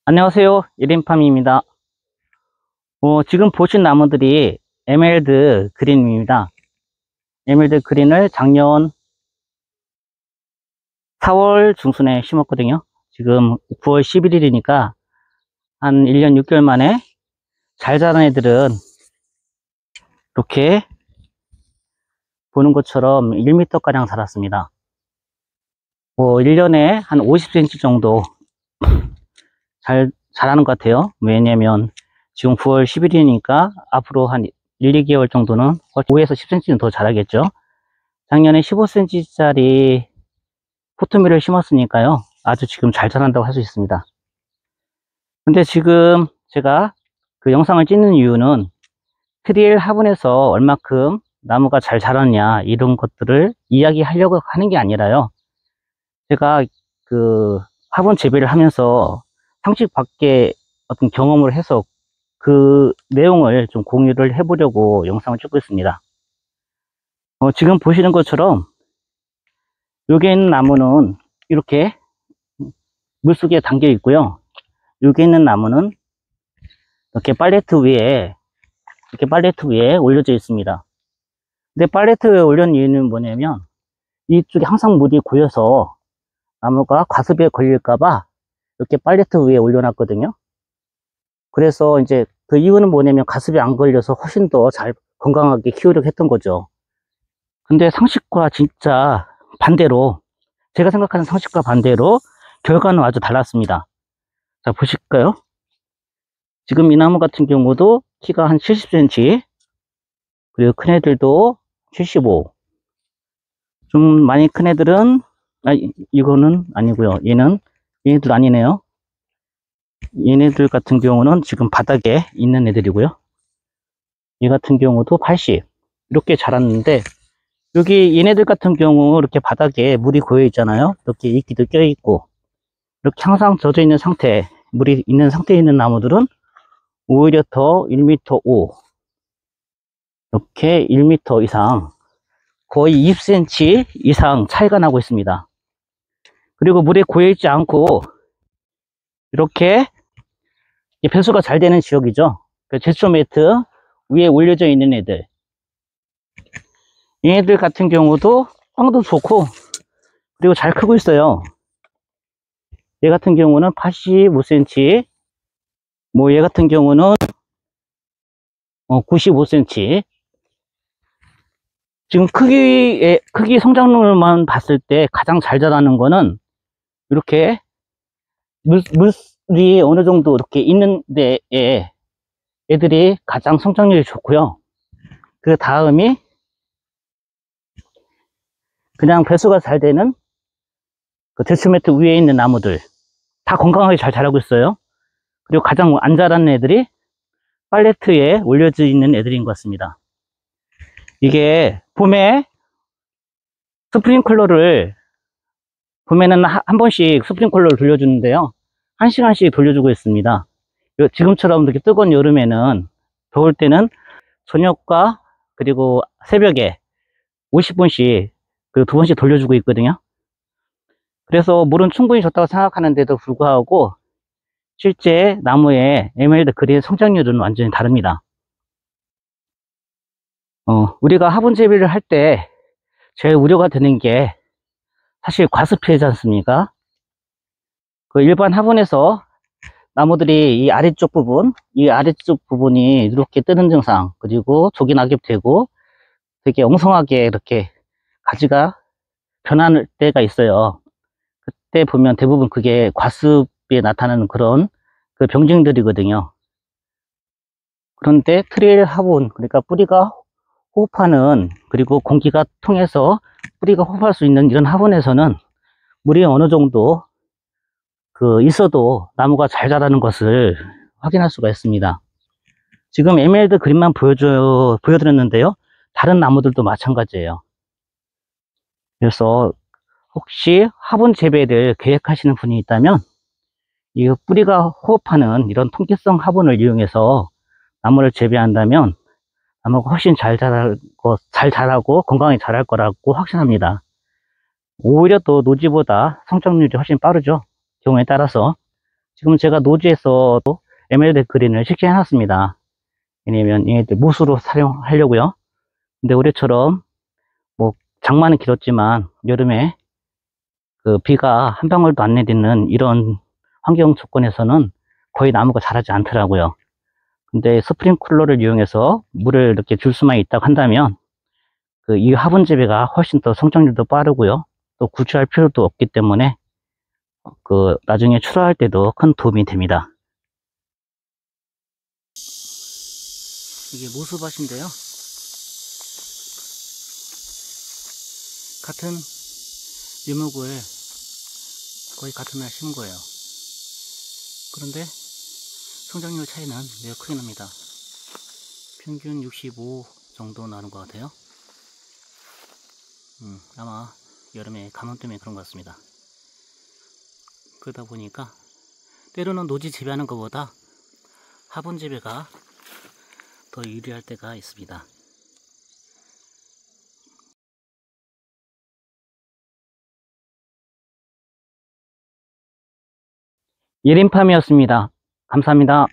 안녕하세요. 1인팜입니다. 지금 보신 나무들이 에메랄드 그린입니다. 에메랄드 그린을 작년 4월 중순에 심었거든요. 지금 9월 11일이니까 한 1년 6개월 만에 잘 자란 애들은 이렇게 보는 것처럼 1m 가량 자랐습니다. 1년에 한 50cm 정도 잘 자라는 것 같아요. 왜냐면 지금 9월 10일이니까 앞으로 한 1, 2개월 정도는 5에서 10cm는 더 자라겠죠. 작년에 15cm짜리 포토미를 심었으니까요. 아주 지금 잘 자란다고 할 수 있습니다. 근데 지금 제가 그 영상을 찍는 이유는 트리엘 화분에서 얼마큼 나무가 잘 자랐냐 이런 것들을 이야기하려고 하는 게 아니라요. 제가 그 화분 재배를 하면서 상식 밖의 어떤 경험을 해서 그 내용을 좀 공유를 해보려고 영상을 찍고 있습니다. 지금 보시는 것처럼 여기 있는 나무는 이렇게 물속에 담겨 있고요. 여기 있는 나무는 이렇게 팔레트 위에 올려져 있습니다. 근데 팔레트 위에 올린 이유는 뭐냐면 이쪽에 항상 물이 고여서 나무가 과습에 걸릴까봐 이렇게 팔레트 위에 올려놨거든요. 그래서 이제 그 이유는 뭐냐면 과습에 안 걸려서 훨씬 더 잘 건강하게 키우려고 했던 거죠. 근데 상식과 진짜 반대로, 제가 생각하는 상식과 반대로 결과는 아주 달랐습니다. 자, 보실까요? 지금 이 나무 같은 경우도 키가 한 70cm, 그리고 큰 애들도 75. 좀 많이 큰 애들은, 이거는 아니고요. 얘네들 아니네요. 얘네들 같은 경우는 지금 바닥에 있는 애들이고요. 얘 같은 경우도 80. 이렇게 자랐는데, 여기 얘네들 같은 경우 이렇게 바닥에 물이 고여 있잖아요. 이렇게 이끼도 껴 있고, 이렇게 항상 젖어 있는 상태, 물이 있는 상태에 있는 나무들은 오히려 더 1m 5, 이렇게 1m 이상, 거의 20cm 이상 차이가 나고 있습니다. 그리고 물에 고여 있지 않고 이렇게 배수가 잘 되는 지역이죠. 그 제초 매트 위에 올려져 있는 애들, 얘네들 같은 경우도 빵도 좋고 그리고 잘 크고 있어요. 얘 같은 경우는 85cm, 얘 같은 경우는 95cm. 지금 크기 성장률만 봤을 때 가장 잘 자라는 거는 이렇게 물이 어느 정도 이렇게 있는 데에 애들이 가장 성장률이 좋고요. 그 다음이 그냥 배수가 잘 되는 그 대추매트 위에 있는 나무들 다 건강하게 잘 자라고 있어요. 그리고 가장 안 자라는 애들이 팔레트에 올려져 있는 애들인 것 같습니다. 이게 봄에 봄에는 한 번씩 스프링클러를 돌려주는데요. 1시간씩 돌려주고 있습니다. 지금처럼 이렇게 뜨거운 여름에는, 더울 때는 저녁과 그리고 새벽에 50분씩 그 2번씩 돌려주고 있거든요. 그래서 물은 충분히 줬다고 생각하는데도 불구하고 실제 나무의 에메랄드 그린 성장률은 완전히 다릅니다. 우리가 화분 재배를 할 때 제일 우려가 되는 게 사실 과습이지 않습니까? 그 일반 화분에서 나무들이 이 아래쪽 부분이 이렇게 뜨는 증상, 그리고 조기 낙엽되고 되게 엉성하게 이렇게 가지가 변할 때가 있어요. 그때 보면 대부분 그게 과습에 나타나는 그런 그 병증들이거든요. 그런데 트리엘 화분, 그러니까 뿌리가 호흡하는, 그리고 공기가 통해서 뿌리가 호흡할 수 있는 이런 화분에서는 물이 어느 정도 있어도 나무가 잘 자라는 것을 확인할 수가 있습니다. 지금 에메랄드 그린만 보여드렸는데요. 다른 나무들도 마찬가지예요. 그래서 혹시 화분 재배를 계획하시는 분이 있다면 이 뿌리가 호흡하는 이런 통기성 화분을 이용해서 나무를 재배한다면 나무가 훨씬 잘 자라고 건강히 자랄 거라고, 오히려 또 노지보다 성장률이 훨씬 빠르죠. 경우에 따라서. 지금 제가 노지에서도 에메랄드 그린을 실시해 놨습니다. 왜냐면 얘네들 무수로 사용하려고요. 근데 올해처럼 뭐 장마는 길었지만 여름에 그 비가 한 방울도 안 내리는 이런 환경 조건에서는 거의 나무가 자라지 않더라고요. 근데 스프링클러를 이용해서 물을 이렇게 줄 수만 있다고 한다면 그 이 화분 재배가 훨씬 더 성장률도 빠르고요. 또 구출할 필요도 없기 때문에 그 나중에 출하할 때도 큰 도움이 됩니다. 이게 모수밭인데요. 같은 유목을 거의 같은 날 심은 거예요. 그런데 성장률 차이는 매우 크게 납니다. 평균 65 정도 나는 것 같아요. 아마 여름에 가뭄 때문에 그런 것 같습니다. 그러다 보니까 때로는 노지 재배하는 것보다 화분 재배가 더 유리할 때가 있습니다. 예림팜이었습니다. 감사합니다.